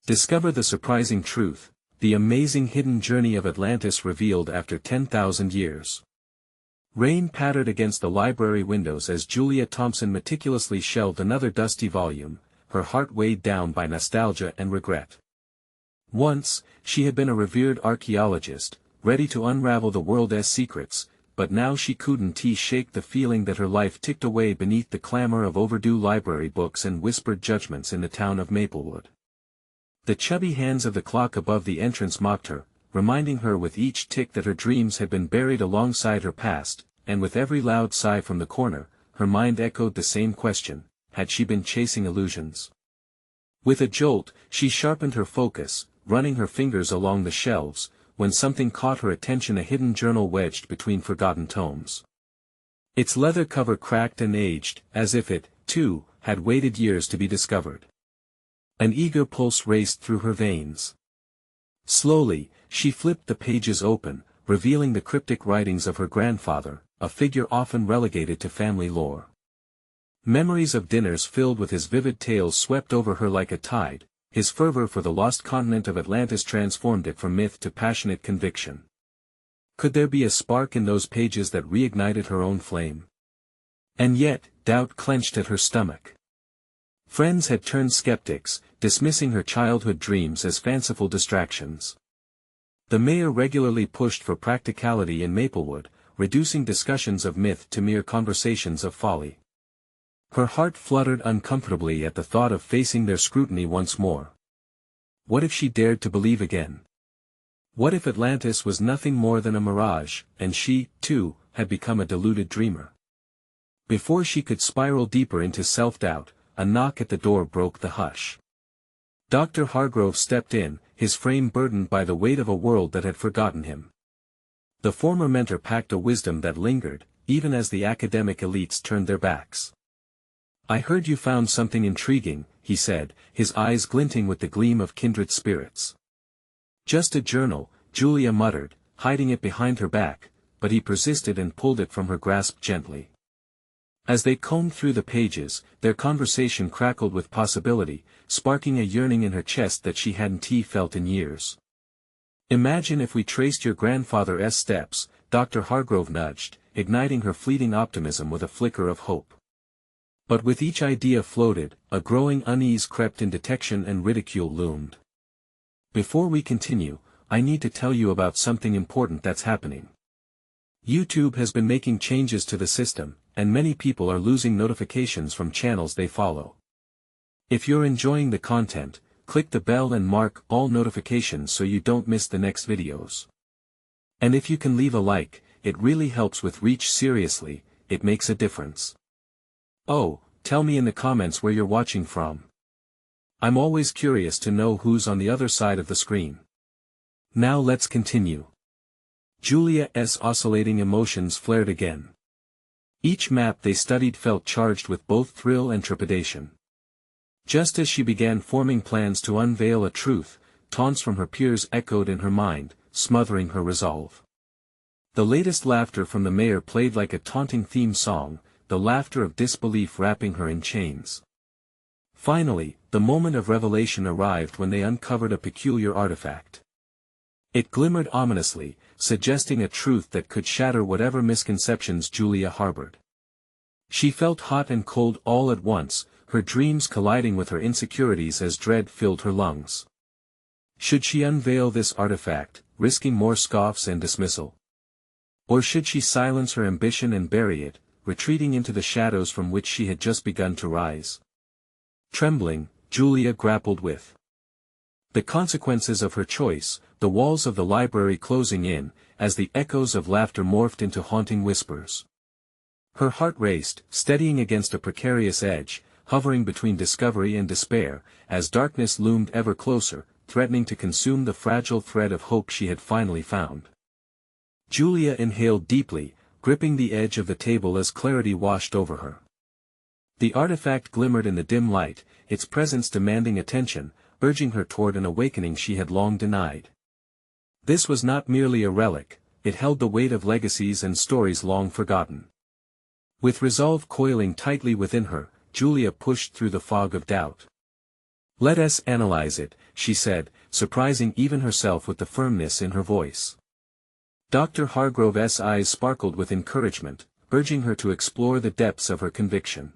Discover the surprising truth, the amazing hidden journey of Atlantis revealed after 10,000 years. Rain pattered against the library windows as Julia Thompson meticulously shelved another dusty volume, her heart weighed down by nostalgia and regret. Once, she had been a revered archaeologist, ready to unravel the world's secrets, but now she couldn't shake the feeling that her life ticked away beneath the clamor of overdue library books and whispered judgments in the town of Maplewood. The chubby hands of the clock above the entrance mocked her, reminding her with each tick that her dreams had been buried alongside her past, and with every loud sigh from the corner, her mind echoed the same question: had she been chasing illusions? With a jolt, she sharpened her focus, running her fingers along the shelves, when something caught her attention: a hidden journal wedged between forgotten tomes. Its leather cover cracked and aged, as if it, too, had waited years to be discovered. An eager pulse raced through her veins. Slowly, she flipped the pages open, revealing the cryptic writings of her grandfather, a figure often relegated to family lore. Memories of dinners filled with his vivid tales swept over her like a tide, his fervor for the lost continent of Atlantis transformed it from myth to passionate conviction. Could there be a spark in those pages that reignited her own flame? And yet, doubt clenched at her stomach. Friends had turned skeptics, dismissing her childhood dreams as fanciful distractions. The mayor regularly pushed for practicality in Maplewood, reducing discussions of myth to mere conversations of folly. Her heart fluttered uncomfortably at the thought of facing their scrutiny once more. What if she dared to believe again? What if Atlantis was nothing more than a mirage, and she, too, had become a deluded dreamer? Before she could spiral deeper into self-doubt, a knock at the door broke the hush. Dr. Hargrove stepped in, his frame burdened by the weight of a world that had forgotten him. The former mentor packed a wisdom that lingered, even as the academic elites turned their backs. "I heard you found something intriguing," he said, his eyes glinting with the gleam of kindred spirits. "Just a journal," Julia muttered, hiding it behind her back, but he persisted and pulled it from her grasp gently. As they combed through the pages, their conversation crackled with possibility, sparking a yearning in her chest that she hadn't felt in years. "Imagine if we traced your grandfather's steps," Dr. Hargrove nudged, igniting her fleeting optimism with a flicker of hope. But with each idea floated, a growing unease crept in. Detection and ridicule loomed. "Before we continue, I need to tell you about something important that's happening. YouTube has been making changes to the system, and many people are losing notifications from channels they follow. If you're enjoying the content, click the bell and mark all notifications so you don't miss the next videos. And if you can leave a like, it really helps with reach. Seriously, it makes a difference. Oh, tell me in the comments where you're watching from. I'm always curious to know who's on the other side of the screen. Now let's continue." Julia's oscillating emotions flared again. Each map they studied felt charged with both thrill and trepidation. Just as she began forming plans to unveil a truth, taunts from her peers echoed in her mind, smothering her resolve. The latest laughter from the mayor played like a taunting theme song, the laughter of disbelief wrapping her in chains. Finally, the moment of revelation arrived when they uncovered a peculiar artifact. It glimmered ominously, suggesting a truth that could shatter whatever misconceptions Julia harbored. She felt hot and cold all at once, her dreams colliding with her insecurities as dread filled her lungs. Should she unveil this artifact, risking more scoffs and dismissal? Or should she silence her ambition and bury it, retreating into the shadows from which she had just begun to rise? Trembling, Julia grappled with the consequences of her choice, the walls of the library closing in, as the echoes of laughter morphed into haunting whispers. Her heart raced, steadying against a precarious edge, hovering between discovery and despair, as darkness loomed ever closer, threatening to consume the fragile thread of hope she had finally found. Julia inhaled deeply, gripping the edge of the table as clarity washed over her. The artifact glimmered in the dim light, its presence demanding attention, urging her toward an awakening she had long denied. This was not merely a relic, it held the weight of legacies and stories long forgotten. With resolve coiling tightly within her, Julia pushed through the fog of doubt. Let us analyze it, she said, surprising even herself with the firmness in her voice. Dr. Hargrove's eyes sparkled with encouragement, urging her to explore the depths of her conviction.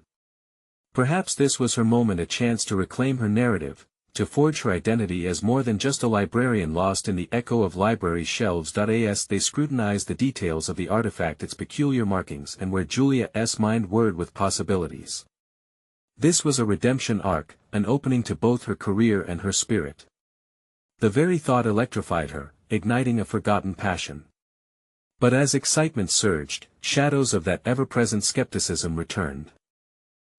Perhaps this was her moment, a chance to reclaim her narrative, to forge her identity as more than just a librarian lost in the echo of library shelves. As they scrutinized the details of the artifact, its peculiar markings, and where Julia's mind whirred with possibilities. This was a redemption arc, an opening to both her career and her spirit. The very thought electrified her, igniting a forgotten passion. But as excitement surged, shadows of that ever-present skepticism returned.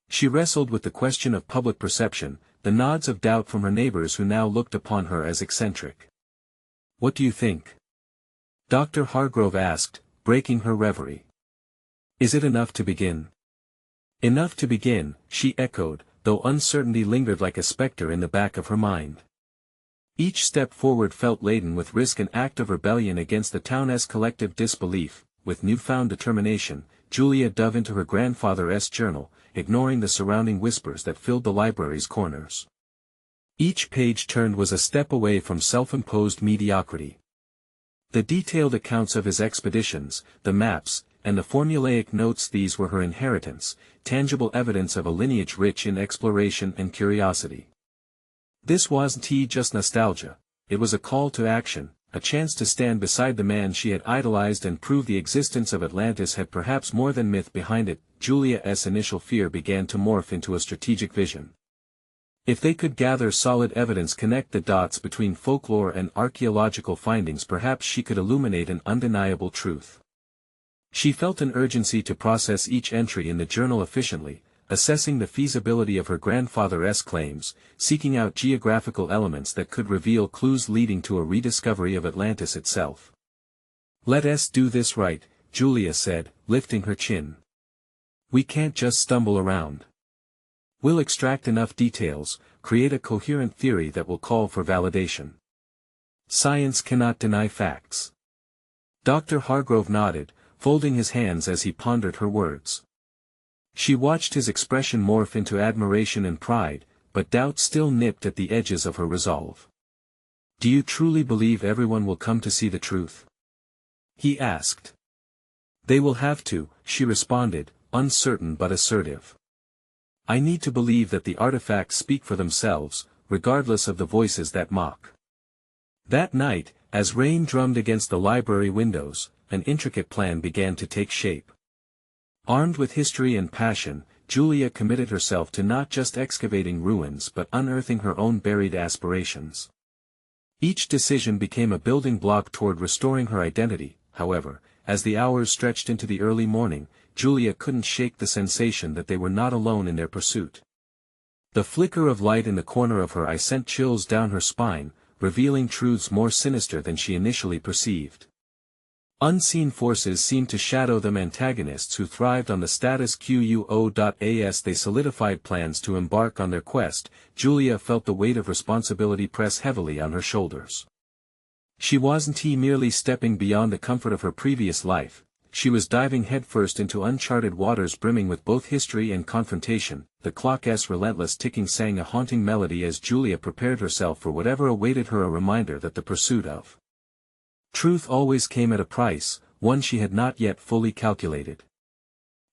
She wrestled with the question of public perception, the nods of doubt from her neighbors who now looked upon her as eccentric. "What do you think?" Dr. Hargrove asked, breaking her reverie. "Is it enough to begin?" "Enough to begin," she echoed, though uncertainty lingered like a specter in the back of her mind. Each step forward felt laden with risk, an act of rebellion against the town's collective disbelief. With newfound determination, Julia dove into her grandfather's journal, ignoring the surrounding whispers that filled the library's corners. Each page turned was a step away from self-imposed mediocrity. The detailed accounts of his expeditions, the maps, and the formulaic notes, these were her inheritance, tangible evidence of a lineage rich in exploration and curiosity. This wasn't just nostalgia, it was a call to action, a chance to stand beside the man she had idolized and prove the existence of Atlantis had perhaps more than myth behind it. Julia's initial fear began to morph into a strategic vision. If they could gather solid evidence, connect the dots between folklore and archaeological findings, perhaps she could illuminate an undeniable truth. She felt an urgency to process each entry in the journal efficiently, assessing the feasibility of her grandfather's claims, seeking out geographical elements that could reveal clues leading to a rediscovery of Atlantis itself. "Let us do this right," Julia said, lifting her chin. "We can't just stumble around. We'll extract enough details, create a coherent theory that will call for validation. Science cannot deny facts." Dr. Hargrove nodded, folding his hands as he pondered her words. She watched his expression morph into admiration and pride, but doubt still nipped at the edges of her resolve. "Do you truly believe everyone will come to see the truth?" he asked. "They will have to," she responded, uncertain but assertive. "I need to believe that the artifacts speak for themselves, regardless of the voices that mock." That night, as rain drummed against the library windows, an intricate plan began to take shape. Armed with history and passion, Julia committed herself to not just excavating ruins but unearthing her own buried aspirations. Each decision became a building block toward restoring her identity. However, as the hours stretched into the early morning, Julia couldn't shake the sensation that they were not alone in their pursuit. The flicker of light in the corner of her eye sent chills down her spine, revealing truths more sinister than she initially perceived. Unseen forces seemed to shadow them, antagonists who thrived on the status quo. As they solidified plans to embark on their quest, Julia felt the weight of responsibility press heavily on her shoulders. She wasn't merely stepping beyond the comfort of her previous life, she was diving headfirst into uncharted waters brimming with both history and confrontation. The clock's relentless ticking sang a haunting melody as Julia prepared herself for whatever awaited her, a reminder that the pursuit of truth always came at a price, one she had not yet fully calculated.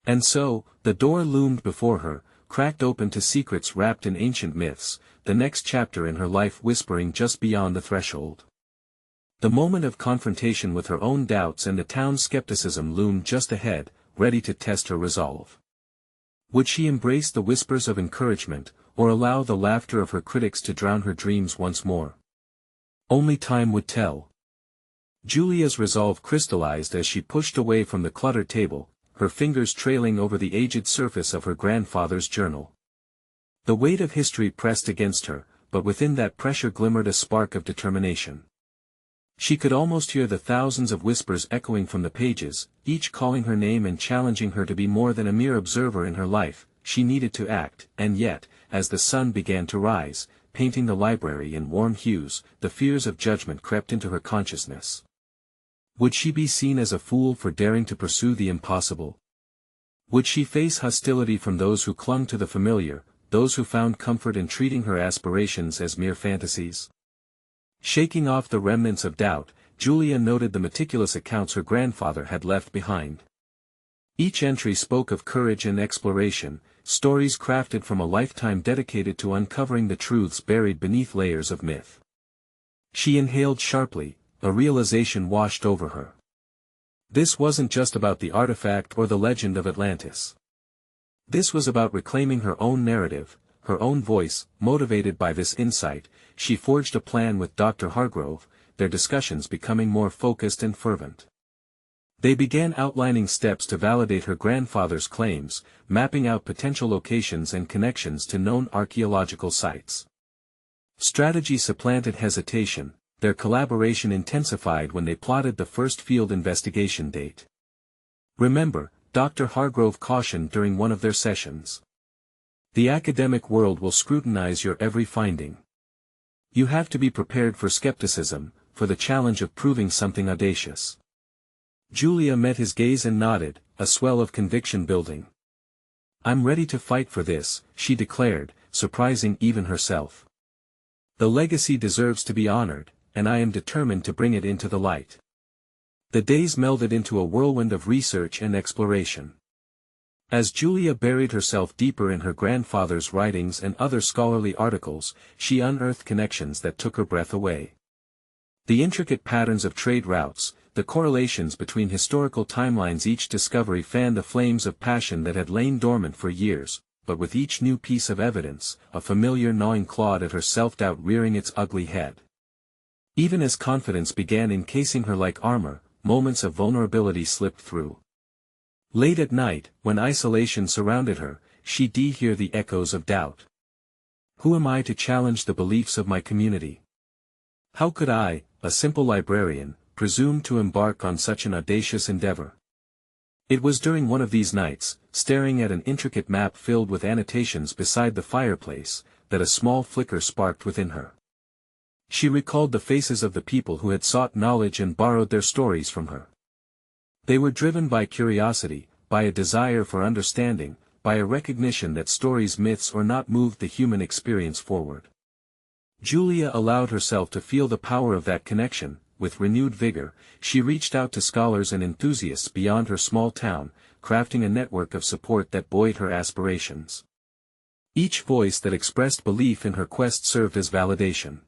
And so, the door loomed before her, cracked open to secrets wrapped in ancient myths, the next chapter in her life whispering just beyond the threshold. The moment of confrontation with her own doubts and the town's skepticism loomed just ahead, ready to test her resolve. Would she embrace the whispers of encouragement, or allow the laughter of her critics to drown her dreams once more? Only time would tell. Julia's resolve crystallized as she pushed away from the cluttered table, her fingers trailing over the aged surface of her grandfather's journal. The weight of history pressed against her, but within that pressure glimmered a spark of determination. She could almost hear the thousands of whispers echoing from the pages, each calling her name and challenging her to be more than a mere observer in her life. She needed to act, and yet, as the sun began to rise, painting the library in warm hues, the fears of judgment crept into her consciousness. Would she be seen as a fool for daring to pursue the impossible? Would she face hostility from those who clung to the familiar, those who found comfort in treating her aspirations as mere fantasies. Shaking off the remnants of doubt, Julia noted the meticulous accounts her grandfather had left behind. Each entry spoke of courage and exploration, stories crafted from a lifetime dedicated to uncovering the truths buried beneath layers of myth. She inhaled sharply, a realization washed over her. This wasn't just about the artifact or the legend of Atlantis. This was about reclaiming her own narrative, her own voice. Motivated by this insight, she forged a plan with Dr. Hargrove, their discussions becoming more focused and fervent. They began outlining steps to validate her grandfather's claims, mapping out potential locations and connections to known archaeological sites. Strategy supplanted hesitation, their collaboration intensified when they plotted the first field investigation date. Remember, Dr. Hargrove cautioned during one of their sessions. The academic world will scrutinize your every finding. You have to be prepared for skepticism, for the challenge of proving something audacious. Julia met his gaze and nodded, a swell of conviction building. "I'm ready to fight for this," she declared, surprising even herself. "The legacy deserves to be honored, and I am determined to bring it into the light." The days melded into a whirlwind of research and exploration. As Julia buried herself deeper in her grandfather's writings and other scholarly articles, she unearthed connections that took her breath away. The intricate patterns of trade routes, the correlations between historical timelines. Each discovery fanned the flames of passion that had lain dormant for years, but with each new piece of evidence, a familiar gnawing clawed at her self-doubt rearing its ugly head. Even as confidence began encasing her like armor, moments of vulnerability slipped through. Late at night, when isolation surrounded her, she'd hear the echoes of doubt. Who am I to challenge the beliefs of my community? How could I, a simple librarian, presume to embark on such an audacious endeavor? It was during one of these nights, staring at an intricate map filled with annotations beside the fireplace, that a small flicker sparked within her. She recalled the faces of the people who had sought knowledge and borrowed their stories from her. They were driven by curiosity, by a desire for understanding, by a recognition that stories, myths or not, moved the human experience forward. Julia allowed herself to feel the power of that connection. With renewed vigor, she reached out to scholars and enthusiasts beyond her small town, crafting a network of support that buoyed her aspirations. Each voice that expressed belief in her quest served as validation.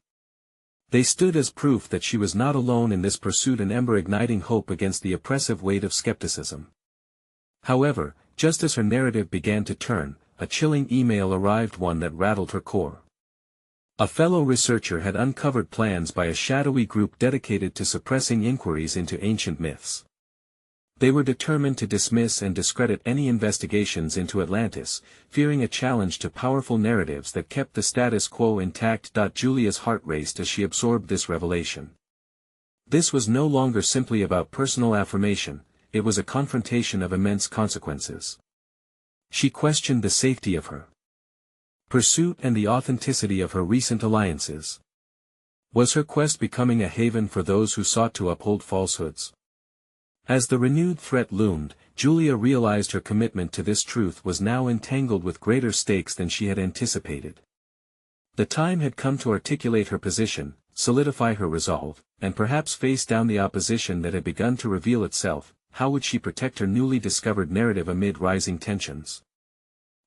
They stood as proof that she was not alone in this pursuit, an ember igniting hope against the oppressive weight of skepticism. However, just as her narrative began to turn, a chilling email arrived, one that rattled her core. A fellow researcher had uncovered plans by a shadowy group dedicated to suppressing inquiries into ancient myths. They were determined to dismiss and discredit any investigations into Atlantis, fearing a challenge to powerful narratives that kept the status quo intact. Julia's heart raced as she absorbed this revelation. This was no longer simply about personal affirmation, it was a confrontation of immense consequences. She questioned the safety of her pursuit and the authenticity of her recent alliances. Was her quest becoming a haven for those who sought to uphold falsehoods? As the renewed threat loomed, Julia realized her commitment to this truth was now entangled with greater stakes than she had anticipated. The time had come to articulate her position, solidify her resolve, and perhaps face down the opposition that had begun to reveal itself. How would she protect her newly discovered narrative amid rising tensions?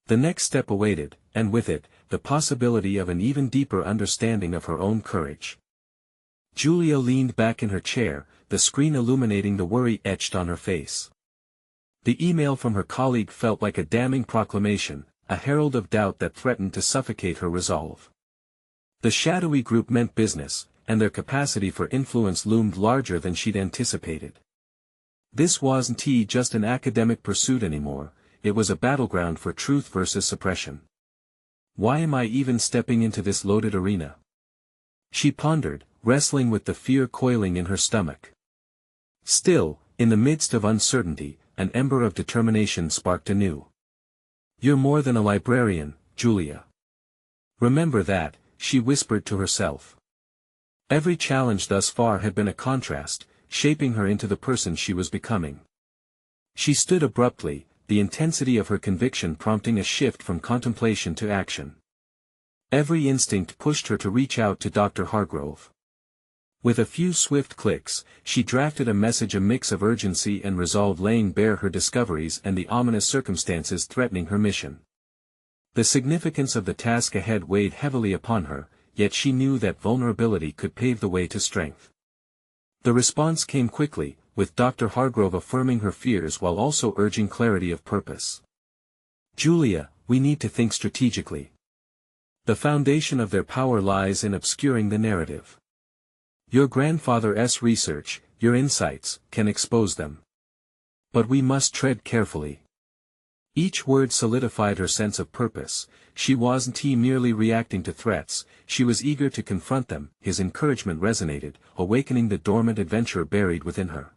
The next step awaited, and with it, the possibility of an even deeper understanding of her own courage. Julia leaned back in her chair, the screen illuminating the worry etched on her face. The email from her colleague felt like a damning proclamation, a herald of doubt that threatened to suffocate her resolve. The shadowy group meant business, and their capacity for influence loomed larger than she'd anticipated. This wasn't just an academic pursuit anymore, it was a battleground for truth versus suppression. Why am I even stepping into this loaded arena? She pondered, wrestling with the fear coiling in her stomach. Still, in the midst of uncertainty, an ember of determination sparked anew. You're more than a librarian, Julia. Remember that, she whispered to herself. Every challenge thus far had been a contrast, shaping her into the person she was becoming. She stood abruptly, the intensity of her conviction prompting a shift from contemplation to action. Every instinct pushed her to reach out to Dr. Hargrove. With a few swift clicks, she drafted a message, a mix of urgency and resolve, laying bare her discoveries and the ominous circumstances threatening her mission. The significance of the task ahead weighed heavily upon her, yet she knew that vulnerability could pave the way to strength. The response came quickly, with Dr. Hargrove affirming her fears while also urging clarity of purpose. "Julia, we need to think strategically. The foundation of their power lies in obscuring the narrative. Your grandfather's research, your insights, can expose them. But we must tread carefully." Each word solidified her sense of purpose. She wasn't merely reacting to threats, she was eager to confront them. His encouragement resonated, awakening the dormant adventurer buried within her.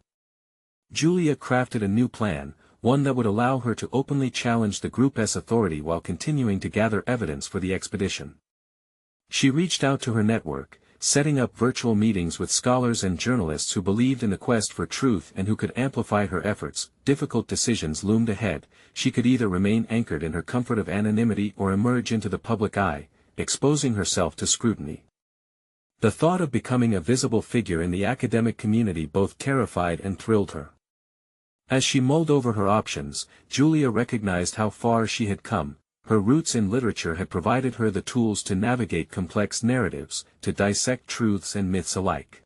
Julia crafted a new plan, one that would allow her to openly challenge the group's authority while continuing to gather evidence for the expedition. She reached out to her network, setting up virtual meetings with scholars and journalists who believed in the quest for truth and who could amplify her efforts. Difficult decisions loomed ahead. She could either remain anchored in her comfort of anonymity or emerge into the public eye, exposing herself to scrutiny. The thought of becoming a visible figure in the academic community both terrified and thrilled her. As she mulled over her options, Julia recognized how far she had come. Her roots in literature had provided her the tools to navigate complex narratives, to dissect truths and myths alike.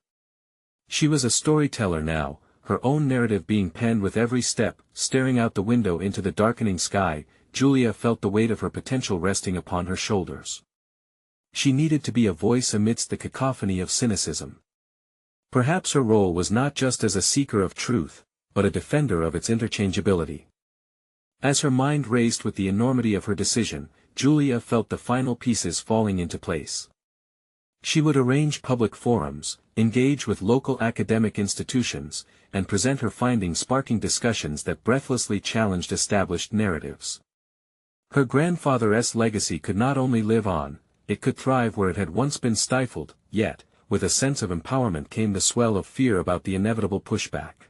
She was a storyteller now, her own narrative being penned with every step. Staring out the window into the darkening sky, Julia felt the weight of her potential resting upon her shoulders. She needed to be a voice amidst the cacophony of cynicism. Perhaps her role was not just as a seeker of truth, but a defender of its interchangeability. As her mind raced with the enormity of her decision, Julia felt the final pieces falling into place. She would arrange public forums, engage with local academic institutions, and present her findings, sparking discussions that breathlessly challenged established narratives. Her grandfather's legacy could not only live on, it could thrive where it had once been stifled. Yet, with a sense of empowerment came the swell of fear about the inevitable pushback.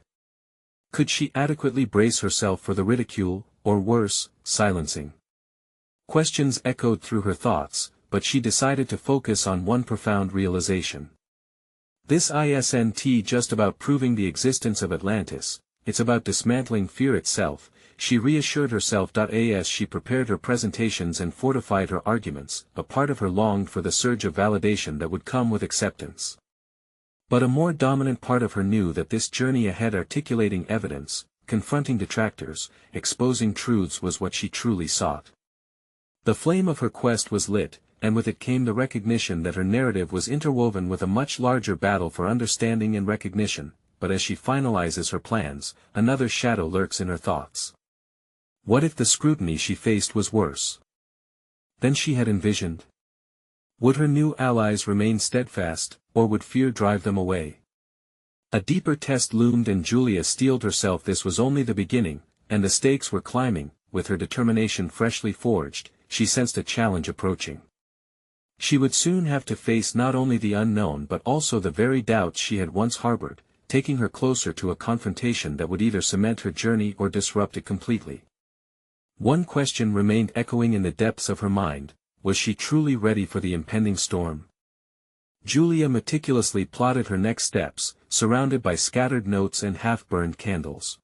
Could she adequately brace herself for the ridicule, or worse, silencing? Questions echoed through her thoughts, but she decided to focus on one profound realization. This isn't just about proving the existence of Atlantis, it's about dismantling fear itself, she reassured herself. As she prepared her presentations and fortified her arguments, a part of her longed for the surge of validation that would come with acceptance. But a more dominant part of her knew that this journey ahead, articulating evidence, confronting detractors, exposing truths, was what she truly sought. The flame of her quest was lit, and with it came the recognition that her narrative was interwoven with a much larger battle for understanding and recognition. But as she finalizes her plans, another shadow lurks in her thoughts. What if the scrutiny she faced was worse than she had envisioned? Would her new allies remain steadfast, or would fear drive them away? A deeper test loomed, and Julia steeled herself. This was only the beginning, and the stakes were climbing. With her determination freshly forged, she sensed a challenge approaching. She would soon have to face not only the unknown but also the very doubts she had once harbored, taking her closer to a confrontation that would either cement her journey or disrupt it completely. One question remained echoing in the depths of her mind: was she truly ready for the impending storm? Julia meticulously plotted her next steps, surrounded by scattered notes and half-burned candles.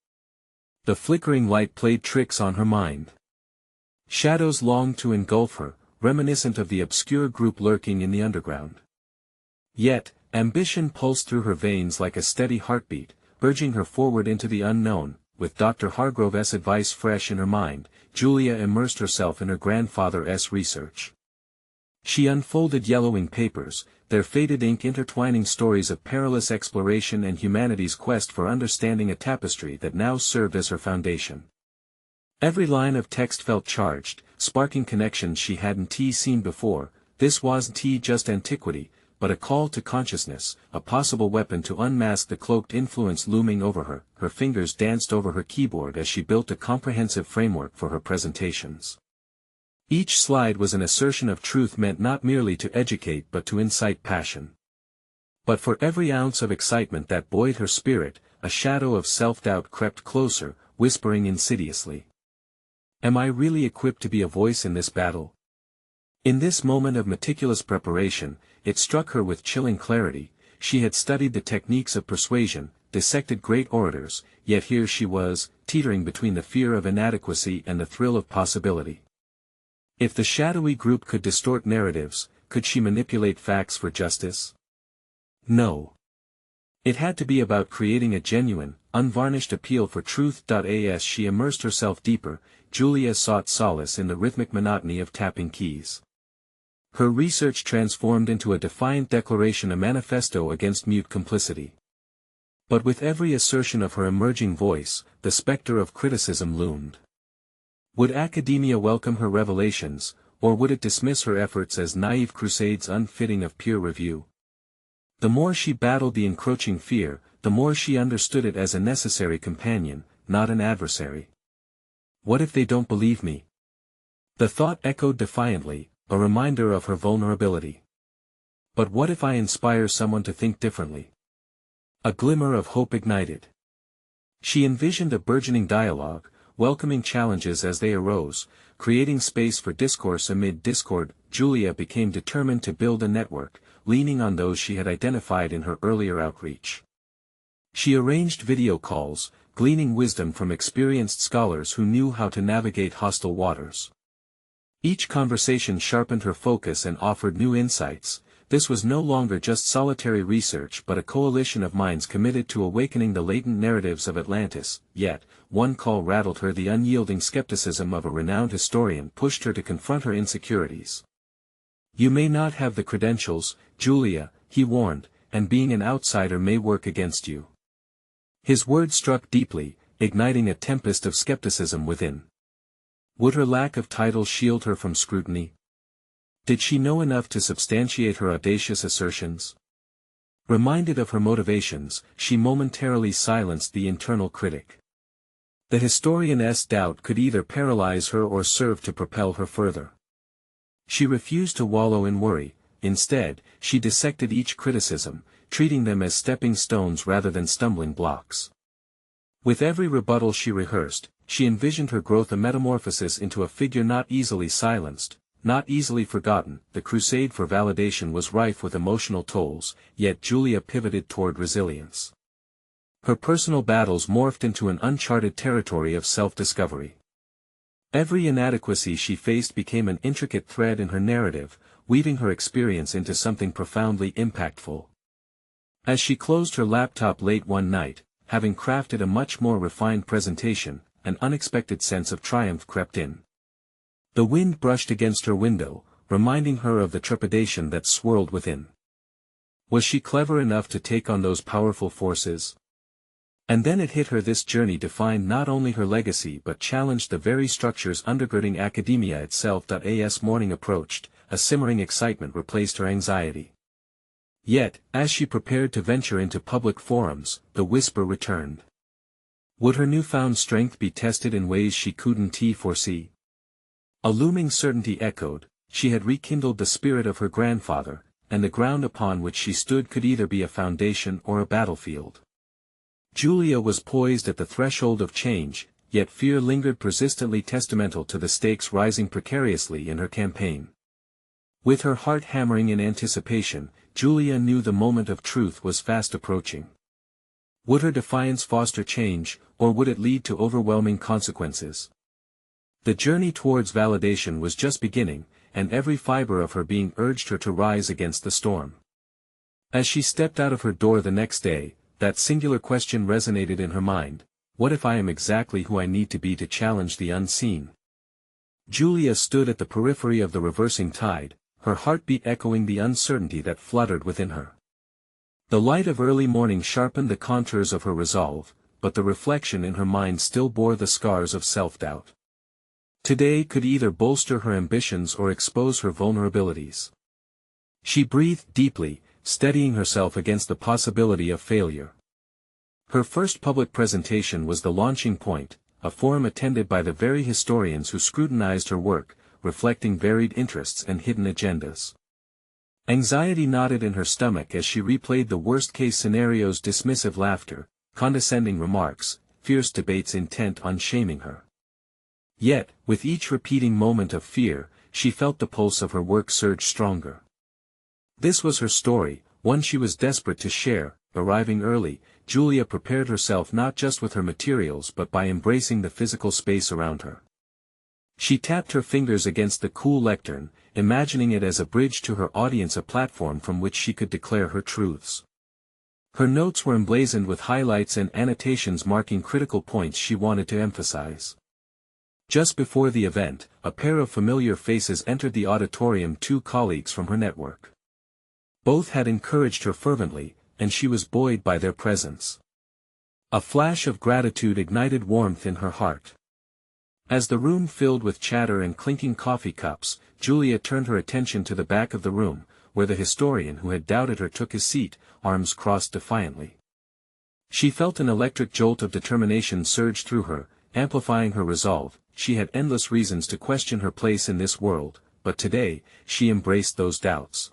The flickering light played tricks on her mind. Shadows longed to engulf her, reminiscent of the obscure group lurking in the underground. Yet, ambition pulsed through her veins like a steady heartbeat, urging her forward into the unknown. With Dr. Hargrove's advice fresh in her mind, Julia immersed herself in her grandfather's research. She unfolded yellowing papers, their faded ink intertwining stories of perilous exploration and humanity's quest for understanding, a tapestry that now served as her foundation. Every line of text felt charged, sparking connections she hadn't seen before. This wasn't just antiquity, but a call to consciousness, a possible weapon to unmask the cloaked influence looming over her. Her fingers danced over her keyboard as she built a comprehensive framework for her presentations. Each slide was an assertion of truth meant not merely to educate but to incite passion. But for every ounce of excitement that buoyed her spirit, a shadow of self-doubt crept closer, whispering insidiously, Am I really equipped to be a voice in this battle? In this moment of meticulous preparation, it struck her with chilling clarity. She had studied the techniques of persuasion, dissected great orators, yet here she was, teetering between the fear of inadequacy and the thrill of possibility. If the shadowy group could distort narratives, could she manipulate facts for justice? No. It had to be about creating a genuine, unvarnished appeal for truth. As she immersed herself deeper, Julia sought solace in the rhythmic monotony of tapping keys. Her research transformed into a defiant declaration, a manifesto against mute complicity. But with every assertion of her emerging voice, the specter of criticism loomed. Would academia welcome her revelations, or would it dismiss her efforts as naive crusades unfitting of peer review? The more she battled the encroaching fear, the more she understood it as a necessary companion, not an adversary. What if they don't believe me? The thought echoed defiantly, a reminder of her vulnerability. But what if I inspire someone to think differently? A glimmer of hope ignited. She envisioned a burgeoning dialogue, welcoming challenges as they arose, creating space for discourse amid discord. Julia became determined to build a network, leaning on those she had identified in her earlier outreach. She arranged video calls, gleaning wisdom from experienced scholars who knew how to navigate hostile waters. Each conversation sharpened her focus and offered new insights. This was no longer just solitary research but a coalition of minds committed to awakening the latent narratives of Atlantis. Yet, one call rattled her. The unyielding skepticism of a renowned historian pushed her to confront her insecurities. "You may not have the credentials, Julia," he warned, "and being an outsider may work against you." His words struck deeply, igniting a tempest of skepticism within. Would her lack of title shield her from scrutiny? Did she know enough to substantiate her audacious assertions? Reminded of her motivations, she momentarily silenced the internal critic. The historian's doubt could either paralyze her or serve to propel her further. She refused to wallow in worry. Instead, she dissected each criticism, treating them as stepping stones rather than stumbling blocks. With every rebuttal she rehearsed, she envisioned her growth, a metamorphosis into a figure not easily silenced, not easily forgotten. The crusade for validation was rife with emotional tolls, yet Julia pivoted toward resilience. Her personal battles morphed into an uncharted territory of self-discovery. Every inadequacy she faced became an intricate thread in her narrative, weaving her experience into something profoundly impactful. As she closed her laptop late one night, having crafted a much more refined presentation, an unexpected sense of triumph crept in. The wind brushed against her window, reminding her of the trepidation that swirled within. Was she clever enough to take on those powerful forces? And then it hit her: this journey defined not only her legacy but challenged the very structures undergirding academia itself. As morning approached, a simmering excitement replaced her anxiety. Yet, as she prepared to venture into public forums, the whisper returned. Would her newfound strength be tested in ways she couldn't foresee? A looming certainty echoed: she had rekindled the spirit of her grandfather, and the ground upon which she stood could either be a foundation or a battlefield. Julia was poised at the threshold of change, yet fear lingered persistently, testamental to the stakes rising precariously in her campaign. With her heart hammering in anticipation, Julia knew the moment of truth was fast approaching. Would her defiance foster change, or would it lead to overwhelming consequences? The journey towards validation was just beginning, and every fiber of her being urged her to rise against the storm. As she stepped out of her door the next day, that singular question resonated in her mind: what if I am exactly who I need to be to challenge the unseen? Julia stood at the periphery of the reversing tide, her heartbeat echoing the uncertainty that fluttered within her. The light of early morning sharpened the contours of her resolve, but the reflection in her mind still bore the scars of self-doubt. Today could either bolster her ambitions or expose her vulnerabilities. She breathed deeply, steadying herself against the possibility of failure. Her first public presentation was the launching point, a forum attended by the very historians who scrutinized her work, reflecting varied interests and hidden agendas. Anxiety knotted in her stomach as she replayed the worst-case scenarios: dismissive laughter, condescending remarks, fierce debates intent on shaming her. Yet, with each repeating moment of fear, she felt the pulse of her work surge stronger. This was her story, one she was desperate to share. Arriving early, Julia prepared herself not just with her materials but by embracing the physical space around her. She tapped her fingers against the cool lectern, imagining it as a bridge to her audience, a platform from which she could declare her truths. Her notes were emblazoned with highlights and annotations marking critical points she wanted to emphasize. Just before the event, a pair of familiar faces entered the auditorium, two colleagues from her network. Both had encouraged her fervently, and she was buoyed by their presence. A flash of gratitude ignited warmth in her heart. As the room filled with chatter and clinking coffee cups, Julia turned her attention to the back of the room, where the historian who had doubted her took his seat, arms crossed defiantly. She felt an electric jolt of determination surge through her, amplifying her resolve. She had endless reasons to question her place in this world, but today, she embraced those doubts.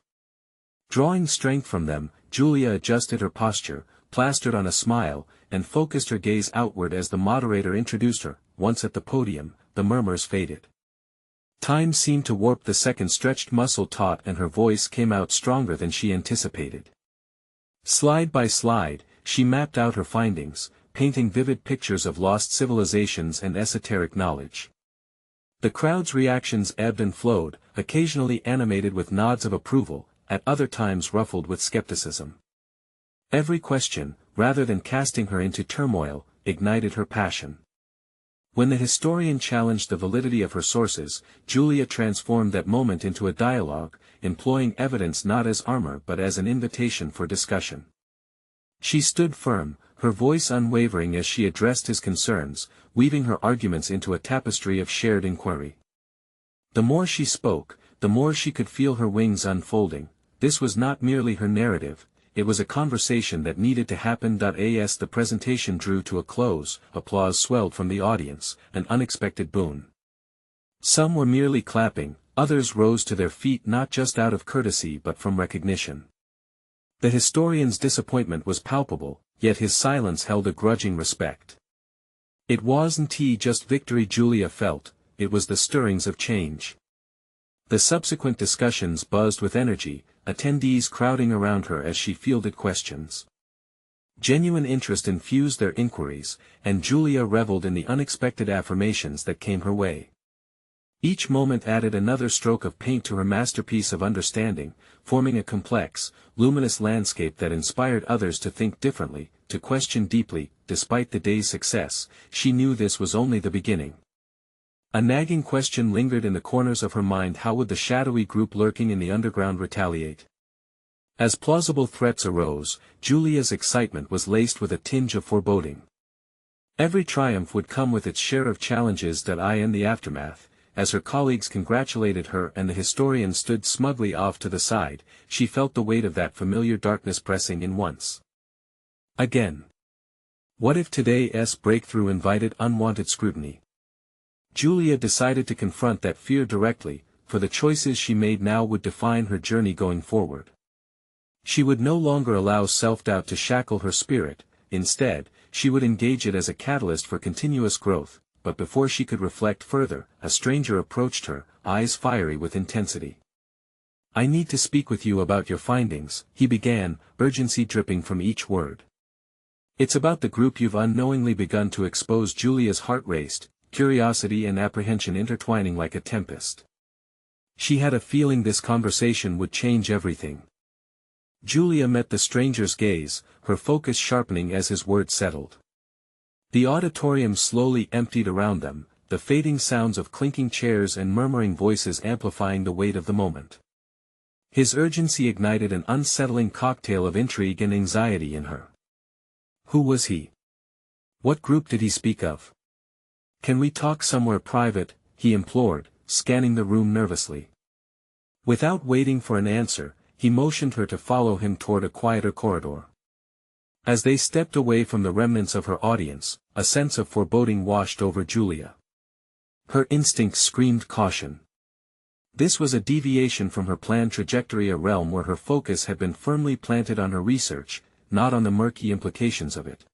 Drawing strength from them, Julia adjusted her posture, plastered on a smile, and focused her gaze outward as the moderator introduced her. Once at the podium, the murmurs faded. Time seemed to warp the second stretched muscle taut, and her voice came out stronger than she anticipated. Slide by slide, she mapped out her findings, painting vivid pictures of lost civilizations and esoteric knowledge. The crowd's reactions ebbed and flowed, occasionally animated with nods of approval, at other times ruffled with skepticism. Every question, rather than casting her into turmoil, ignited her passion. When the historian challenged the validity of her sources, Julia transformed that moment into a dialogue, employing evidence not as armor but as an invitation for discussion. She stood firm, her voice unwavering as she addressed his concerns, weaving her arguments into a tapestry of shared inquiry. The more she spoke, the more she could feel her wings unfolding. This was not merely her narrative, it was a conversation that needed to happen. As the presentation drew to a close, applause swelled from the audience, an unexpected boon. Some were merely clapping, others rose to their feet not just out of courtesy but from recognition. The historian's disappointment was palpable, yet his silence held a grudging respect. It wasn't just victory Julia felt, it was the stirrings of change. The subsequent discussions buzzed with energy, attendees crowding around her as she fielded questions. Genuine interest infused their inquiries, and Julia reveled in the unexpected affirmations that came her way. Each moment added another stroke of paint to her masterpiece of understanding, forming a complex, luminous landscape that inspired others to think differently, to question deeply. Despite the day's success, she knew this was only the beginning. A nagging question lingered in the corners of her mind: how would the shadowy group lurking in the underground retaliate? As plausible threats arose, Julia's excitement was laced with a tinge of foreboding. Every triumph would come with its share of challenges. In the aftermath, as her colleagues congratulated her and the historian stood smugly off to the side, she felt the weight of that familiar darkness pressing in once again. What if today's breakthrough invited unwanted scrutiny? Julia decided to confront that fear directly, for the choices she made now would define her journey going forward. She would no longer allow self-doubt to shackle her spirit. Instead, she would engage it as a catalyst for continuous growth. But before she could reflect further, a stranger approached her, eyes fiery with intensity. "I need to speak with you about your findings," he began, urgency dripping from each word. "It's about the group you've unknowingly begun to expose." Julia's heart raced, curiosity and apprehension intertwining like a tempest. She had a feeling this conversation would change everything. Julia met the stranger's gaze, her focus sharpening as his words settled. The auditorium slowly emptied around them, the fading sounds of clinking chairs and murmuring voices amplifying the weight of the moment. His urgency ignited an unsettling cocktail of intrigue and anxiety in her. Who was he? What group did he speak of? "Can we talk somewhere private?" he implored, scanning the room nervously. Without waiting for an answer, he motioned her to follow him toward a quieter corridor. As they stepped away from the remnants of her audience, a sense of foreboding washed over Julia. Her instincts screamed caution. This was a deviation from her planned trajectory, a realm where her focus had been firmly planted on her research, not on the murky implications of it.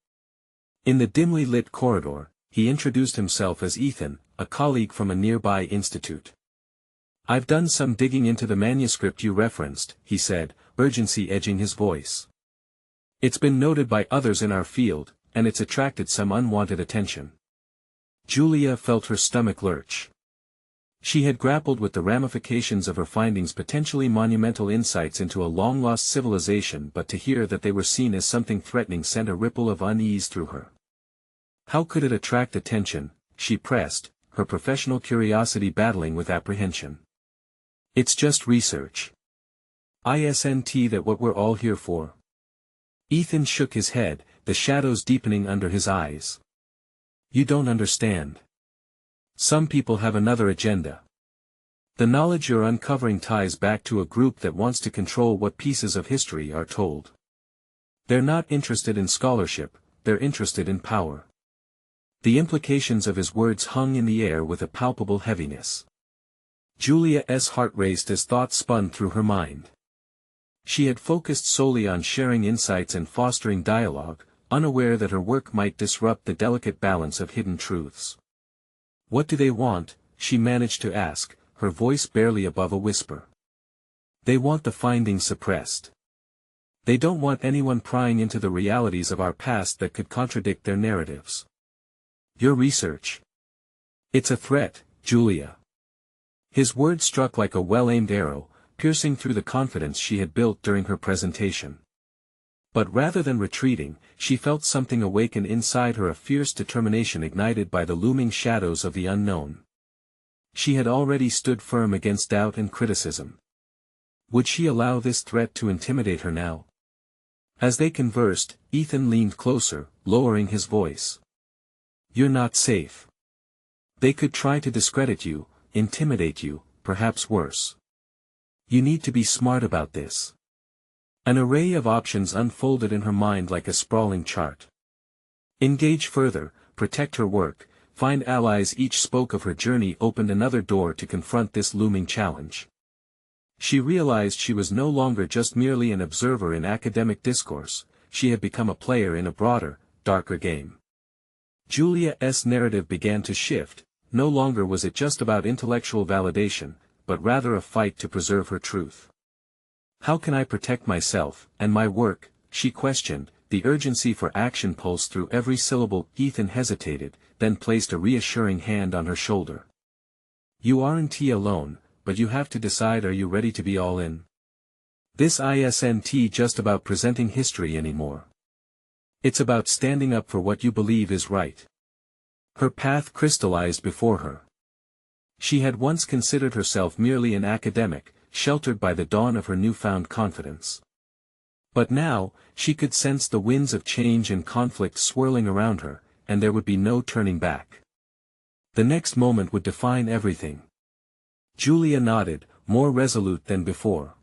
In the dimly lit corridor, he introduced himself as Ethan, a colleague from a nearby institute. "I've done some digging into the manuscript you referenced," he said, urgency edging his voice. "It's been noted by others in our field, and it's attracted some unwanted attention." Julia felt her stomach lurch. She had grappled with the ramifications of her findings, potentially monumental insights into a long-lost civilization, but to hear that they were seen as something threatening sent a ripple of unease through her. How could it attract attention, she pressed, her professional curiosity battling with apprehension. "It's just research. Isn't that what we're all here for?" Ethan shook his head, the shadows deepening under his eyes. "You don't understand. Some people have another agenda. The knowledge you're uncovering ties back to a group that wants to control what pieces of history are told. They're not interested in scholarship, they're interested in power." The implications of his words hung in the air with a palpable heaviness. Julia's heart raced as thoughts spun through her mind. She had focused solely on sharing insights and fostering dialogue, unaware that her work might disrupt the delicate balance of hidden truths. "What do they want?" she managed to ask, her voice barely above a whisper. "They want the findings suppressed. They don't want anyone prying into the realities of our past that could contradict their narratives. Your research. It's a threat, Julia." His words struck like a well-aimed arrow, piercing through the confidence she had built during her presentation. But rather than retreating, she felt something awaken inside her, a fierce determination ignited by the looming shadows of the unknown. She had already stood firm against doubt and criticism. Would she allow this threat to intimidate her now? As they conversed, Ethan leaned closer, lowering his voice. "You're not safe. They could try to discredit you, intimidate you, perhaps worse. You need to be smart about this." An array of options unfolded in her mind like a sprawling chart. Engage further, protect her work, find allies. Each spoke of her journey opened another door to confront this looming challenge. She realized she was no longer just merely an observer in academic discourse, she had become a player in a broader, darker game. Julia's narrative began to shift. No longer was it just about intellectual validation, but rather a fight to preserve her truth. "How can I protect myself, and my work?" she questioned, the urgency for action pulsed through every syllable. Ethan hesitated, then placed a reassuring hand on her shoulder. "You aren't alone, but you have to decide, are you ready to be all in? This isn't just about presenting history anymore. It's about standing up for what you believe is right." Her path crystallized before her. She had once considered herself merely an academic, sheltered by the dawn of her newfound confidence. But now, she could sense the winds of change and conflict swirling around her, and there would be no turning back. The next moment would define everything. Julia nodded, more resolute than before.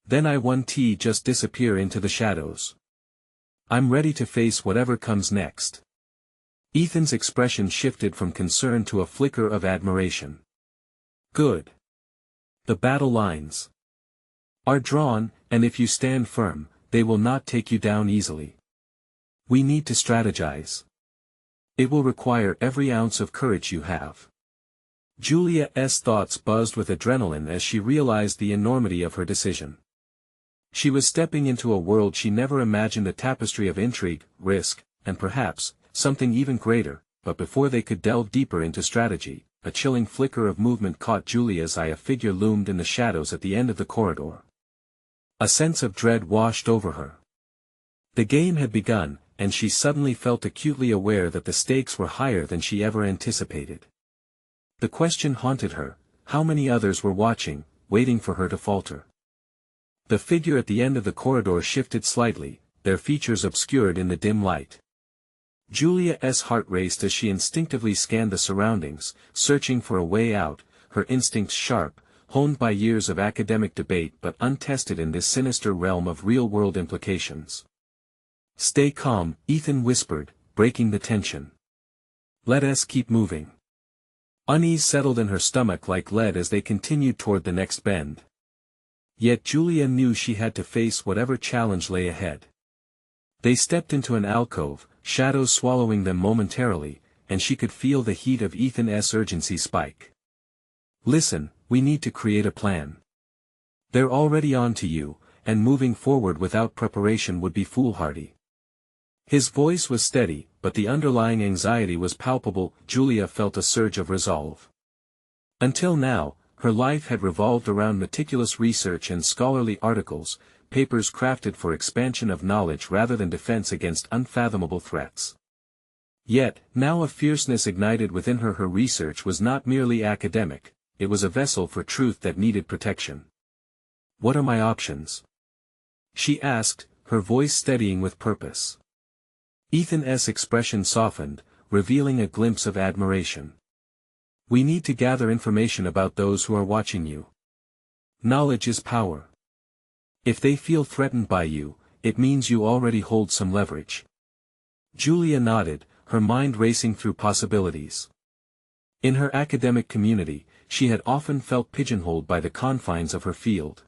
"Then I won't just disappear into the shadows. I'm ready to face whatever comes next." Ethan's expression shifted from concern to a flicker of admiration. "Good. The battle lines are drawn, and if you stand firm, they will not take you down easily. We need to strategize. It will require every ounce of courage you have." Julia's thoughts buzzed with adrenaline as she realized the enormity of her decision. She was stepping into a world she never imagined, a tapestry of intrigue, risk, and perhaps, something even greater. But before they could delve deeper into strategy, a chilling flicker of movement caught Julia's eye. A figure loomed in the shadows at the end of the corridor. A sense of dread washed over her. The game had begun, and she suddenly felt acutely aware that the stakes were higher than she ever anticipated. The question haunted her: how many others were watching, waiting for her to falter? The figure at the end of the corridor shifted slightly, their features obscured in the dim light. Julia's heart raced as she instinctively scanned the surroundings, searching for a way out, her instincts sharp, honed by years of academic debate but untested in this sinister realm of real-world implications. "Stay calm," Ethan whispered, breaking the tension. "Let us keep moving." Unease settled in her stomach like lead as they continued toward the next bend. Yet Julia knew she had to face whatever challenge lay ahead. They stepped into an alcove, shadows swallowing them momentarily, and she could feel the heat of Ethan's urgency spike. "Listen, we need to create a plan. They're already on to you, and moving forward without preparation would be foolhardy." His voice was steady, but the underlying anxiety was palpable. Julia felt a surge of resolve. Until now, her life had revolved around meticulous research and scholarly articles, papers crafted for expansion of knowledge rather than defense against unfathomable threats. Yet, now a fierceness ignited within her. Her research was not merely academic, it was a vessel for truth that needed protection. "What are my options?" she asked, her voice steadying with purpose. Ethan's expression softened, revealing a glimpse of admiration. "We need to gather information about those who are watching you. Knowledge is power. If they feel threatened by you, it means you already hold some leverage." Julia nodded, her mind racing through possibilities. In her academic community, she had often felt pigeonholed by the confines of her field.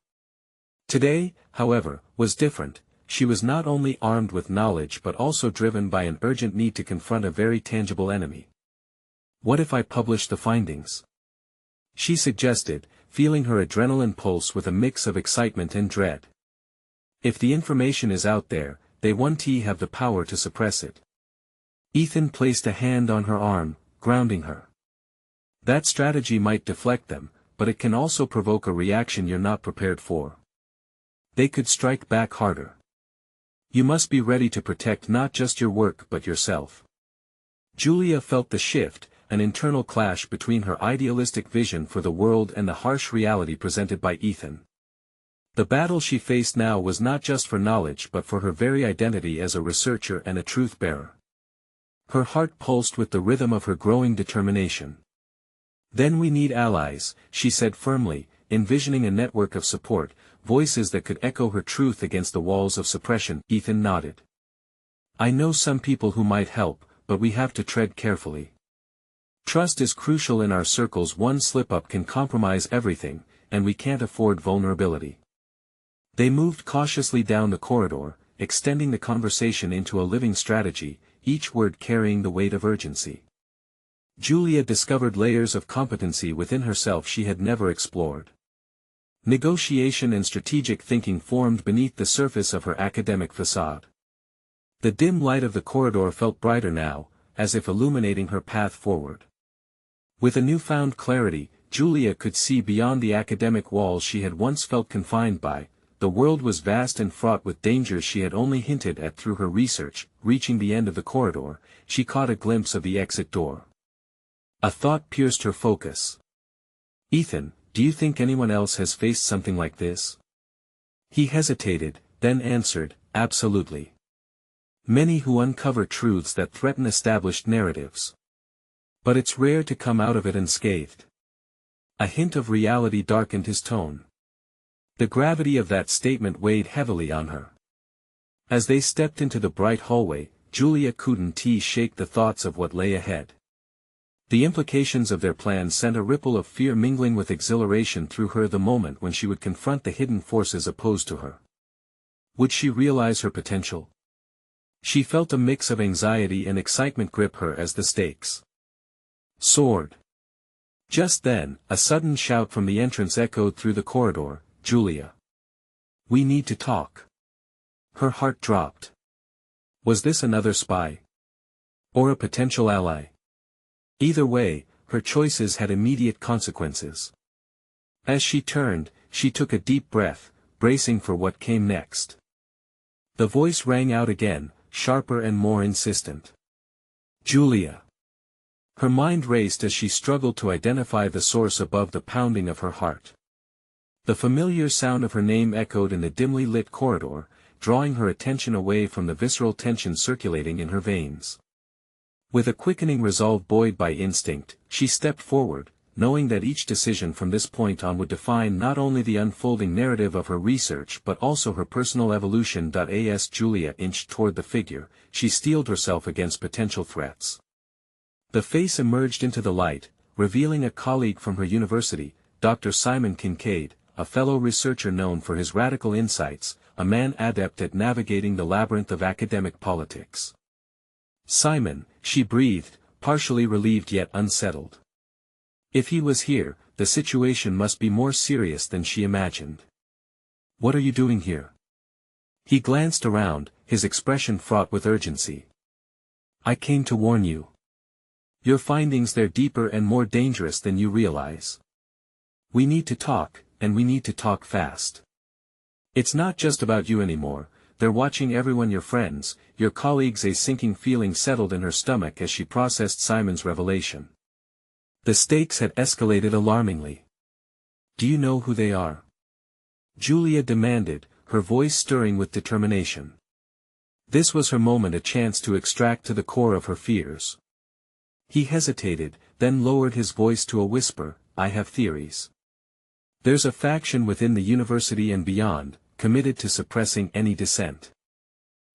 Today, however, was different. She was not only armed with knowledge but also driven by an urgent need to confront a very tangible enemy. "What if I publish the findings?" she suggested, feeling her adrenaline pulse with a mix of excitement and dread. "If the information is out there, they won't have the power to suppress it." Ethan placed a hand on her arm, grounding her. "That strategy might deflect them, but it can also provoke a reaction you're not prepared for. They could strike back harder. You must be ready to protect not just your work but yourself." Julia felt the shift, an internal clash between her idealistic vision for the world and the harsh reality presented by Ethan. The battle she faced now was not just for knowledge but for her very identity as a researcher and a truth-bearer. Her heart pulsed with the rhythm of her growing determination. "Then we need allies," she said firmly, envisioning a network of support, voices that could echo her truth against the walls of suppression. Ethan nodded. "I know some people who might help, but we have to tread carefully. Trust is crucial in our circles. One slip-up can compromise everything, and we can't afford vulnerability." They moved cautiously down the corridor, extending the conversation into a living strategy, each word carrying the weight of urgency. Julia discovered layers of competency within herself she had never explored. Negotiation and strategic thinking formed beneath the surface of her academic facade. The dim light of the corridor felt brighter now, as if illuminating her path forward. With a newfound clarity, Julia could see beyond the academic walls she had once felt confined by. The world was vast and fraught with dangers she had only hinted at through her research. Reaching the end of the corridor, she caught a glimpse of the exit door. A thought pierced her focus. "Ethan, do you think anyone else has faced something like this?" He hesitated, then answered, "Absolutely. Many who uncover truths that threaten established narratives. But it's rare to come out of it unscathed." A hint of reality darkened his tone. The gravity of that statement weighed heavily on her. As they stepped into the bright hallway, Julia couldn't shake the thoughts of what lay ahead. The implications of their plan sent a ripple of fear mingling with exhilaration through her. The moment when she would confront the hidden forces opposed to her. Would she realize her potential? She felt a mix of anxiety and excitement grip her as the stakes soared. Just then, a sudden shout from the entrance echoed through the corridor, "Julia! We need to talk." Her heart dropped. Was this another spy? Or a potential ally? Either way, her choices had immediate consequences. As she turned, she took a deep breath, bracing for what came next. The voice rang out again, sharper and more insistent. "Julia!" Her mind raced as she struggled to identify the source above the pounding of her heart. The familiar sound of her name echoed in the dimly lit corridor, drawing her attention away from the visceral tension circulating in her veins. With a quickening resolve buoyed by instinct, she stepped forward, knowing that each decision from this point on would define not only the unfolding narrative of her research but also her personal evolution. As Julia inched toward the figure, she steeled herself against potential threats. The face emerged into the light, revealing a colleague from her university, Dr. Simon Kincaid, a fellow researcher known for his radical insights, a man adept at navigating the labyrinth of academic politics. "Simon," she breathed, partially relieved yet unsettled. If he was here, the situation must be more serious than she imagined. "What are you doing here?" He glanced around, his expression fraught with urgency. "I came to warn you. Your findings, they're deeper and more dangerous than you realize. We need to talk, and we need to talk fast. It's not just about you anymore, they're watching everyone, your friends, your colleagues." A sinking feeling settled in her stomach as she processed Simon's revelation. The stakes had escalated alarmingly. "Do you know who they are?" Julia demanded, her voice stirring with determination. This was her moment, a chance to extract to the core of her fears. He hesitated, then lowered his voice to a whisper, "I have theories. There's a faction within the university and beyond, committed to suppressing any dissent.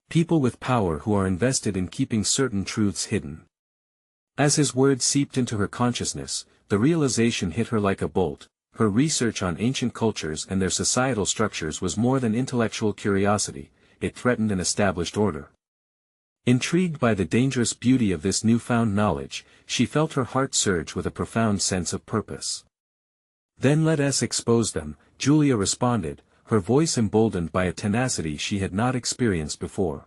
People with power who are invested in keeping certain truths hidden." As his words seeped into her consciousness, the realization hit her like a bolt. Her research on ancient cultures and their societal structures was more than intellectual curiosity, it threatened an established order. Intrigued by the dangerous beauty of this newfound knowledge, she felt her heart surge with a profound sense of purpose. "Then let us expose them," Julia responded, her voice emboldened by a tenacity she had not experienced before.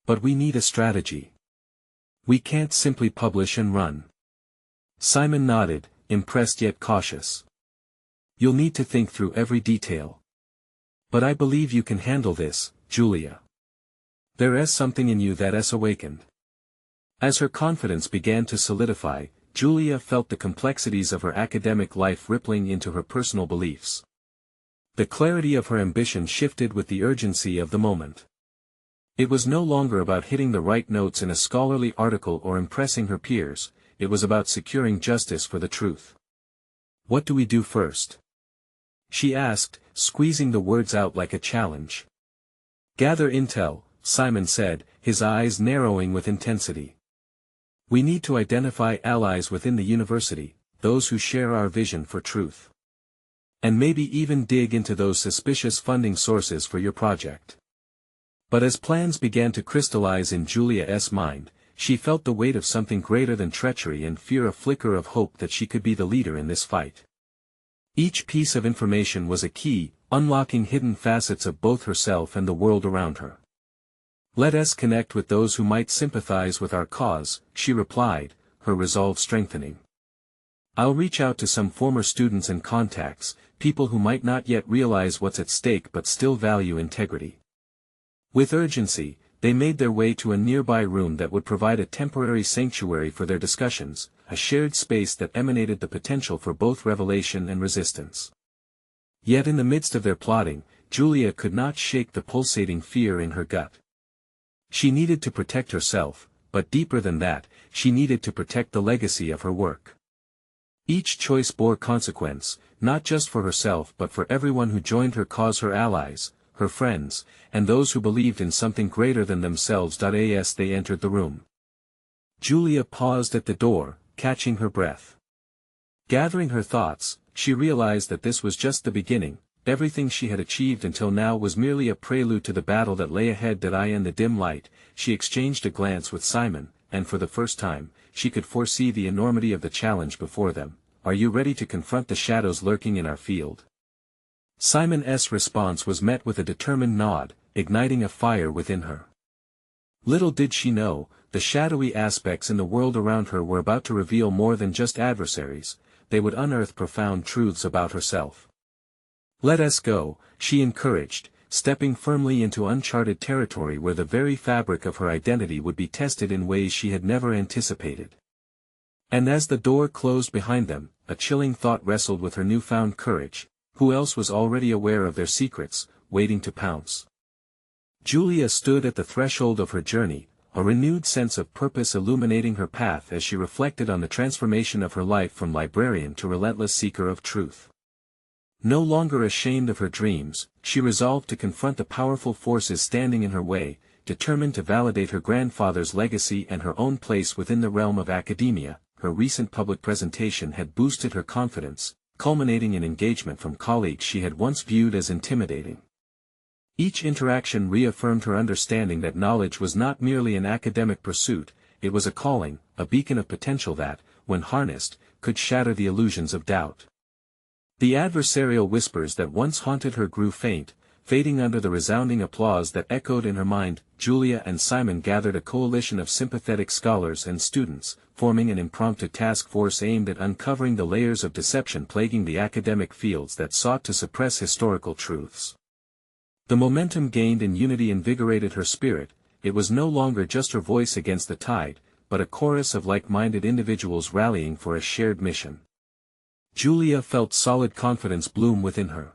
"But we need a strategy. We can't simply publish and run." Simon nodded, impressed yet cautious. "You'll need to think through every detail. But I believe you can handle this, Julia. There is something in you that has awakened." As her confidence began to solidify, Julia felt the complexities of her academic life rippling into her personal beliefs. The clarity of her ambition shifted with the urgency of the moment. It was no longer about hitting the right notes in a scholarly article or impressing her peers, it was about securing justice for the truth. "What do we do first?" she asked, squeezing the words out like a challenge. "Gather intel," Simon said, his eyes narrowing with intensity. "We need to identify allies within the university, those who share our vision for truth. And maybe even dig into those suspicious funding sources for your project." But as plans began to crystallize in Julia's mind, she felt the weight of something greater than treachery and fear, a flicker of hope that she could be the leader in this fight. Each piece of information was a key, unlocking hidden facets of both herself and the world around her. "Let us connect with those who might sympathize with our cause," she replied, her resolve strengthening. "I'll reach out to some former students and contacts, people who might not yet realize what's at stake but still value integrity." With urgency, they made their way to a nearby room that would provide a temporary sanctuary for their discussions, a shared space that emanated the potential for both revelation and resistance. Yet in the midst of their plotting, Julia could not shake the pulsating fear in her gut. She needed to protect herself, but deeper than that, she needed to protect the legacy of her work. Each choice bore consequence, not just for herself but for everyone who joined her cause, her allies, her friends, and those who believed in something greater than themselves. As they entered the room, Julia paused at the door, catching her breath. Gathering her thoughts, she realized that this was just the beginning. Everything she had achieved until now was merely a prelude to the battle that lay ahead. In the dim light, she exchanged a glance with Simon, and for the first time, she could foresee the enormity of the challenge before them. "Are you ready to confront the shadows lurking in our field?" Simon's response was met with a determined nod, igniting a fire within her. Little did she know, the shadowy aspects in the world around her were about to reveal more than just adversaries, they would unearth profound truths about herself. "Let us go," she encouraged, stepping firmly into uncharted territory where the very fabric of her identity would be tested in ways she had never anticipated. And as the door closed behind them, a chilling thought wrestled with her newfound courage: who else was already aware of their secrets, waiting to pounce? Julia stood at the threshold of her journey, a renewed sense of purpose illuminating her path as she reflected on the transformation of her life from librarian to relentless seeker of truth. No longer ashamed of her dreams, she resolved to confront the powerful forces standing in her way, determined to validate her grandfather's legacy and her own place within the realm of academia. Her recent public presentation had boosted her confidence, culminating in engagement from colleagues she had once viewed as intimidating. Each interaction reaffirmed her understanding that knowledge was not merely an academic pursuit, it was a calling, a beacon of potential that, when harnessed, could shatter the illusions of doubt. The adversarial whispers that once haunted her grew faint, fading under the resounding applause that echoed in her mind. Julia and Simon gathered a coalition of sympathetic scholars and students, forming an impromptu task force aimed at uncovering the layers of deception plaguing the academic fields that sought to suppress historical truths. The momentum gained in unity invigorated her spirit. It was no longer just her voice against the tide, but a chorus of like-minded individuals rallying for a shared mission. Julia felt solid confidence bloom within her.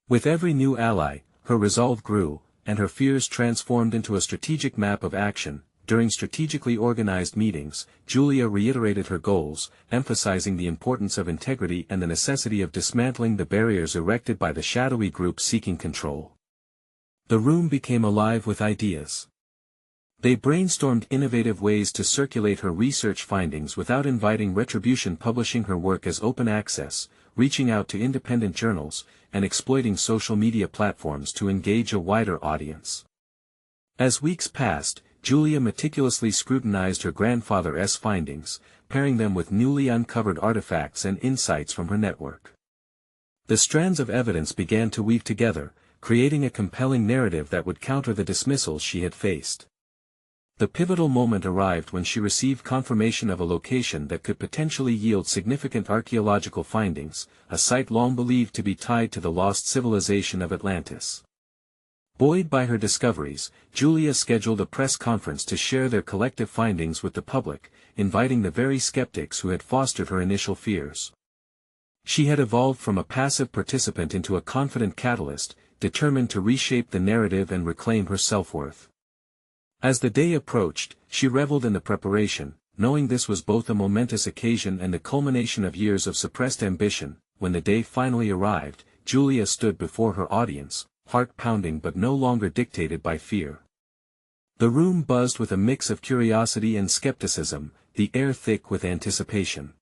With every new ally, her resolve grew, and her fears transformed into a strategic map of action. During strategically organized meetings, Julia reiterated her goals, emphasizing the importance of integrity and the necessity of dismantling the barriers erected by the shadowy group seeking control. The room became alive with ideas. They brainstormed innovative ways to circulate her research findings without inviting retribution, publishing her work as open access, reaching out to independent journals, and exploiting social media platforms to engage a wider audience. As weeks passed, Julia meticulously scrutinized her grandfather's findings, pairing them with newly uncovered artifacts and insights from her network. The strands of evidence began to weave together, creating a compelling narrative that would counter the dismissals she had faced. The pivotal moment arrived when she received confirmation of a location that could potentially yield significant archaeological findings, a site long believed to be tied to the lost civilization of Atlantis. Buoyed by her discoveries, Julia scheduled a press conference to share their collective findings with the public, inviting the very skeptics who had fostered her initial fears. She had evolved from a passive participant into a confident catalyst, determined to reshape the narrative and reclaim her self-worth. As the day approached, she reveled in the preparation, knowing this was both a momentous occasion and the culmination of years of suppressed ambition. When the day finally arrived, Julia stood before her audience, heart pounding but no longer dictated by fear. The room buzzed with a mix of curiosity and skepticism, the air thick with anticipation.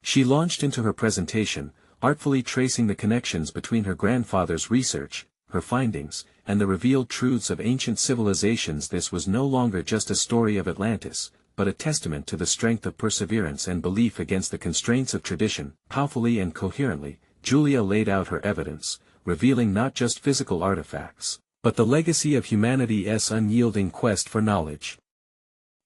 She launched into her presentation, artfully tracing the connections between her grandfather's research, her findings, and the revealed truths of ancient civilizations. This was no longer just a story of Atlantis, but a testament to the strength of perseverance and belief against the constraints of tradition. Powerfully and coherently, Julia laid out her evidence, revealing not just physical artifacts, but the legacy of humanity's unyielding quest for knowledge.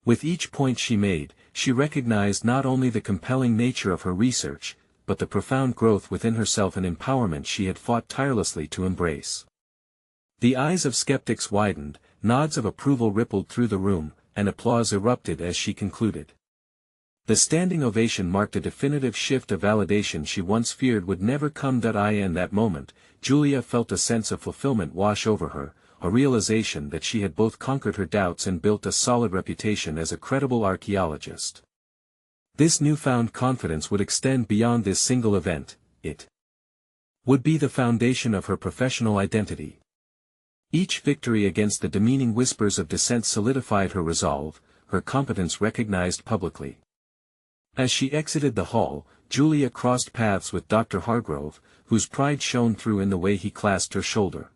With each point she made, she recognized not only the compelling nature of her research, but the profound growth within herself and empowerment she had fought tirelessly to embrace. The eyes of skeptics widened, nods of approval rippled through the room, and applause erupted as she concluded. The standing ovation marked a definitive shift of validation she once feared would never come. In that moment, Julia felt a sense of fulfillment wash over her, a realization that she had both conquered her doubts and built a solid reputation as a credible archaeologist. This newfound confidence would extend beyond this single event. It would be the foundation of her professional identity. Each victory against the demeaning whispers of dissent solidified her resolve, her competence recognized publicly. As she exited the hall, Julia crossed paths with Dr. Hargrove, whose pride shone through in the way he clasped her shoulder.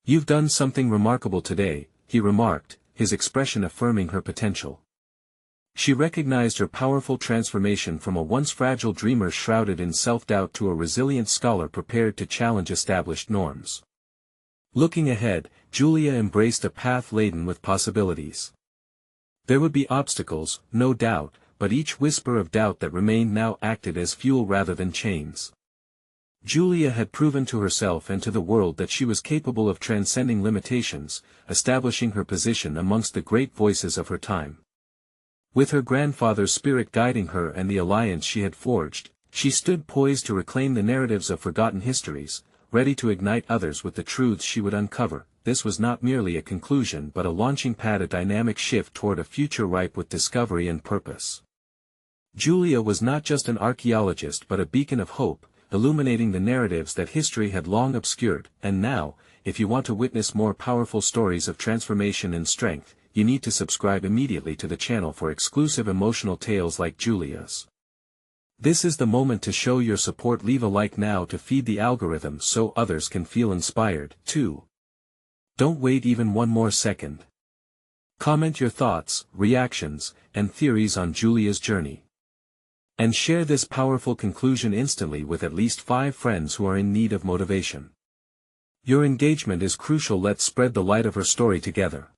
"You've done something remarkable today," he remarked, his expression affirming her potential. She recognized her powerful transformation from a once fragile dreamer shrouded in self-doubt to a resilient scholar prepared to challenge established norms. Looking ahead, Julia embraced a path laden with possibilities. There would be obstacles, no doubt, but each whisper of doubt that remained now acted as fuel rather than chains. Julia had proven to herself and to the world that she was capable of transcending limitations, establishing her position amongst the great voices of her time. With her grandfather's spirit guiding her and the alliance she had forged, she stood poised to reclaim the narratives of forgotten histories, ready to ignite others with the truths she would uncover. This was not merely a conclusion but a launching pad, a dynamic shift toward a future ripe with discovery and purpose. Julia was not just an archaeologist but a beacon of hope, illuminating the narratives that history had long obscured. And now, if you want to witness more powerful stories of transformation and strength, you need to subscribe immediately to the channel for exclusive emotional tales like Julia's. This is the moment to show your support. Leave a like now to feed the algorithm so others can feel inspired, too. Don't wait even one more second. Comment your thoughts, reactions, and theories on Julia's journey. And share this powerful conclusion instantly with at least 5 friends who are in need of motivation. Your engagement is crucial. Let's spread the light of her story together.